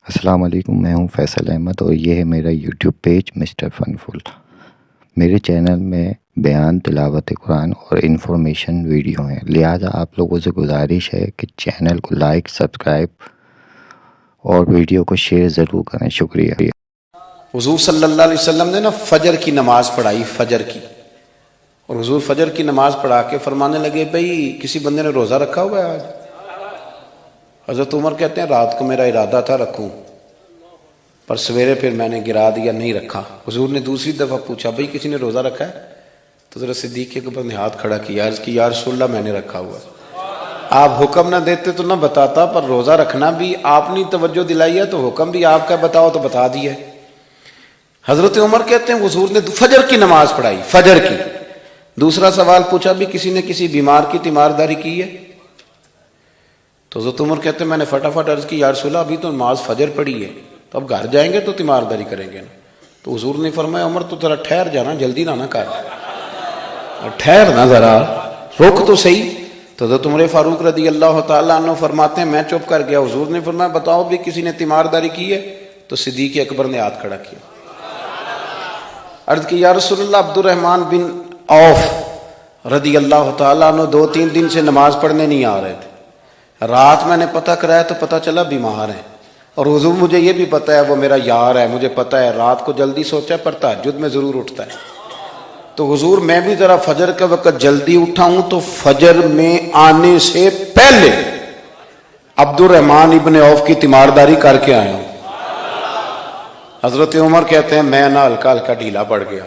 السلام علیکم، میں ہوں فیصل احمد اور یہ ہے میرا یوٹیوب پیج مسٹر فن فل۔ میرے چینل میں بیان، تلاوت قرآن اور انفارمیشن ویڈیو ہیں، لہٰذا آپ لوگوں سے گزارش ہے کہ چینل کو لائک، سبسکرائب اور ویڈیو کو شیئر ضرور کریں۔ شکریہ۔ حضور صلی اللہ علیہ وسلم نے نا فجر کی نماز پڑھائی، فجر کی، اور حضور فجر کی نماز پڑھا کے فرمانے لگے بھئی کسی بندے نے روزہ رکھا ہوا ہے آج؟ حضرت عمر کہتے ہیں رات کو میرا ارادہ تھا رکھوں، پر سویرے پھر میں نے گرا دیا، نہیں رکھا۔ حضور نے دوسری دفعہ پوچھا بھئی کسی نے روزہ رکھا ہے؟ تو حضرت صدیق کے اوپر نے ہاتھ کھڑا کیا، عرض کی یا رسول اللہ میں نے رکھا ہوا ہے۔ آپ حکم نہ دیتے تو نہ بتاتا، پر روزہ رکھنا بھی آپ نے توجہ دلائی ہے تو حکم بھی آپ کا بتاؤ تو بتا دیا۔ حضرت عمر کہتے ہیں حضور نے فجر کی نماز پڑھائی، فجر کی۔ دوسرا سوال پوچھا بھی کسی نے کسی بیمار کی تیمارداری کی ہے؟ تو حضرت عمر کہتے ہیں میں نے فٹافٹ عرض کی یا رسول اللہ ابھی تو نماز فجر پڑھی ہے، تو اب گھر جائیں گے تو تیمارداری کریں گے نا۔ تو حضور نے فرمایا عمر تو ذرا ٹھہر جانا، جلدی نہ کر، ٹھہر نہ، ذرا روک تو صحیح۔ تو حضرت عمر فاروق رضی اللہ تعالیٰ عنہ فرماتے ہیں میں چپ کر گیا، حضور نے فرمایا بتاؤ بھی کسی نے تیمارداری کی ہے؟ تو صدیق اکبر نے ہاتھ کھڑا کیا، عرض کی یا رسول اللہ عبد الرحمن بن عوف رضی اللہ تعالیٰ عنہ 2-3 دن سے نماز پڑھنے نہیں آ رہے تھے، رات میں نے پتہ کرایا تو پتہ چلا بیمار ہیں، اور حضور مجھے یہ بھی پتہ ہے وہ میرا یار ہے، مجھے پتہ ہے رات کو جلدی سوچا پر تہجد میں ضرور اٹھتا ہے، تو حضور میں بھی ذرا فجر کے وقت جلدی اٹھا ہوں، تو فجر میں آنے سے پہلے عبد الرحمن ابن عوف کی تیمارداری کر کے آیا ہوں۔ حضرت عمر کہتے ہیں میں نہ ہلکا ہلکا ڈھیلا پڑ گیا۔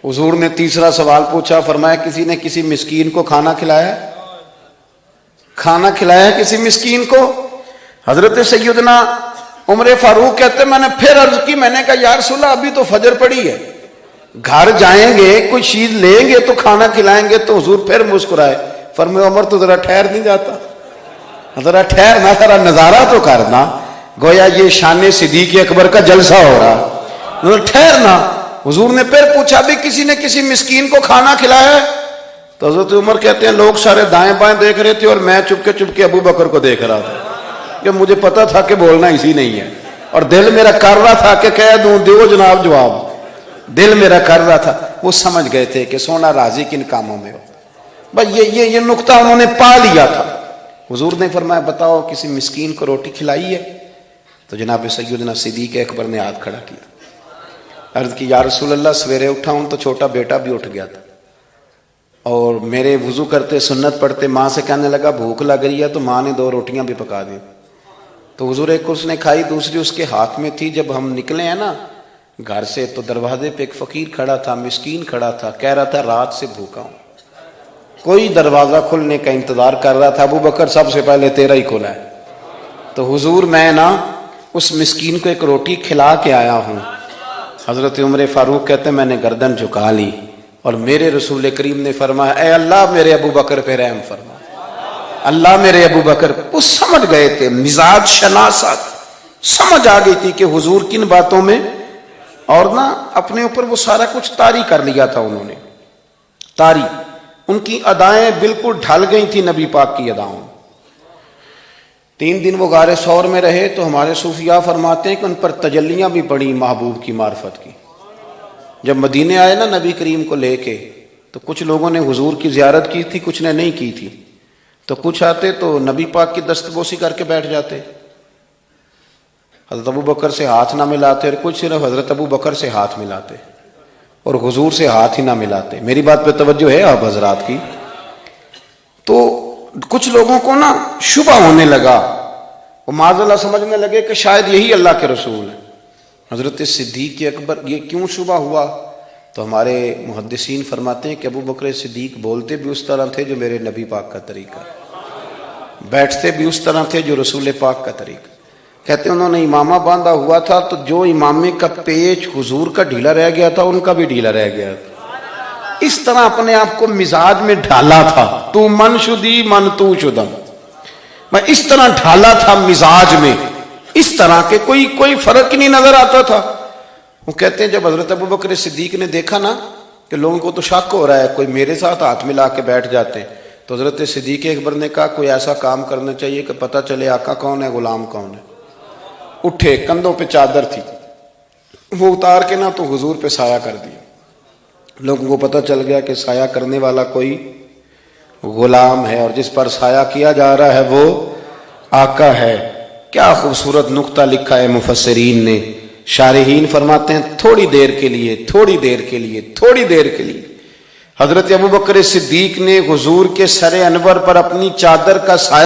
حضور نے تیسرا سوال پوچھا، فرمایا کسی نے کسی مسکین کو کھانا کھلایا ہے؟ کھانا کھلایا ہے کسی مسکین کو؟ حضرت سیدنا عمر فاروق کہتے ہیں میں نے پھر عرض کی، میں نے کہا یا رسول اللہ ابھی تو فجر پڑی ہے، گھر جائیں گے کوئی چیز لیں گے تو کھانا کھلائیں گے۔ تو حضور پھر مسکرائے، فرمایا عمر تو ذرا ٹھہر نہیں جاتا، ذرا ٹھہر نہ، ذرا نظارہ تو کرنا، گویا یہ شان صدیق اکبر کا جلسہ ہو رہا، ذرا ٹھہرنا۔ حضور نے پھر پوچھا بھی کسی نے کسی مسکین کو کھانا کھلایا ہے؟ تو حضرت عمر کہتے ہیں لوگ سارے دائیں بائیں دیکھ رہے تھے اور میں چپ کے ابو بکر کو دیکھ رہا تھا، کہ مجھے پتا تھا کہ بولنا اسی نہیں ہے، اور دل میرا کر رہا تھا کہ کہہ دوں دیو جناب جواب، دل میرا کر رہا تھا۔ وہ سمجھ گئے تھے کہ سونا راضی کن کاموں میں ہو، بس یہ نقطہ انہوں نے پا لیا تھا۔ حضور نے فرمایا بتاؤ کسی مسکین کو روٹی کھلائی ہے؟ تو جناب سیدنا صدیق اکبر نے ہاتھ کھڑا کیا، عرض کی یا رسول اللہ سویرے اٹھا ہوں تو چھوٹا بیٹا بھی اٹھ گیا تھا، اور میرے وضو کرتے سنت پڑھتے ماں سے کہنے لگا بھوک لگ رہی ہے، تو ماں نے 2 روٹیاں بھی پکا دی، تو حضور ایک اس نے کھائی دوسری اس کے ہاتھ میں تھی۔ جب ہم نکلے ہیں نا گھر سے تو دروازے پہ ایک فقیر کھڑا تھا، مسکین کھڑا تھا، کہہ رہا تھا رات سے بھوکا ہوں، کوئی دروازہ کھلنے کا انتظار کر رہا تھا، ابو بکر سب سے پہلے تیرا ہی کھلا ہے۔ تو حضور میں نا اس مسکین کو ایک روٹی کھلا کے آیا ہوں۔ حضرت عمر فاروق کہتے ہیں میں نے گردن جھکا لی، اور میرے رسول کریم نے فرمایا اے اللہ میرے ابو بکر پہ رحم فرما، اللہ میرے ابو بکر۔ وہ سمجھ گئے تھے، مزاج شناست سمجھ آ گئی تھی کہ حضور کن باتوں میں، اور نہ اپنے اوپر وہ سارا کچھ طاری کر لیا تھا انہوں نے، طاری، ان کی ادائیں بالکل ڈھل گئی تھی نبی پاک کی اداؤں۔ 3 دن وہ غار ثور میں رہے تو ہمارے صوفیاء فرماتے ہیں کہ ان پر تجلیاں بھی پڑی محبوب کی معرفت کی۔ جب مدینے آئے نا نبی کریم کو لے کے، تو کچھ لوگوں نے حضور کی زیارت کی تھی، کچھ نے نہیں کی تھی، تو کچھ آتے تو نبی پاک کی دستبوسی کر کے بیٹھ جاتے، حضرت ابو بکر سے ہاتھ نہ ملاتے، اور کچھ صرف حضرت ابو بکر سے ہاتھ ملاتے اور حضور سے ہاتھ ہی نہ ملاتے۔ میری بات پہ توجہ ہے آپ حضرات کی؟ تو کچھ لوگوں کو نا شبہ ہونے لگا، وہ معاذ اللہ سمجھنے لگے کہ شاید یہی اللہ کے رسول ہیں۔ حضرت صدیق اکبر یہ کیوں شبہ ہوا؟ تو ہمارے محدثین فرماتے ہیں کہ ابو بکر صدیق بولتے بھی اس طرح تھے جو میرے نبی پاک کا طریقہ، بیٹھتے بھی اس طرح تھے جو رسول پاک کا طریقہ۔ کہتے ہیں انہوں نے امامہ باندھا ہوا تھا تو جو امامے کا پیچ حضور کا ڈھیلا رہ گیا تھا ان کا بھی ڈھیلا رہ گیا تھا، اس طرح اپنے آپ کو مزاج میں ڈھالا تھا، تو من شدی من تو شدم، میں اس طرح ڈھالا تھا مزاج میں، اس طرح کے کوئی فرق نہیں نظر آتا تھا۔ وہ کہتے ہیں جب حضرت ابو بکر صدیق نے دیکھا نا کہ لوگوں کو تو شک ہو رہا ہے، کوئی میرے ساتھ ہاتھ ملا کے بیٹھ جاتے، تو حضرت صدیق اکبر نے کہا کوئی ایسا کام کرنا چاہیے کہ پتہ چلے آقا کون ہے غلام کون ہے۔ اٹھے, کندھوں پہ چادر تھی, وہ اتار کے نا تو حضور پہ سایہ کر دیا. لوگوں کو پتہ چل گیا کہ سایہ کرنے والا کوئی غلام ہے, اور جس پر سایہ کیا جا رہا ہے وہ آقا ہے. کیا خوبصورت نقطہ لکھا ہے مفسرین نے. شارحین فرماتے ہیں تھوڑی دیر کے لیے, تھوڑی دیر کے لیے, تھوڑی دیر کے لیے حضرت ابوبکر صدیق نے حضور کے سر انور پر اپنی چادر کا سایہ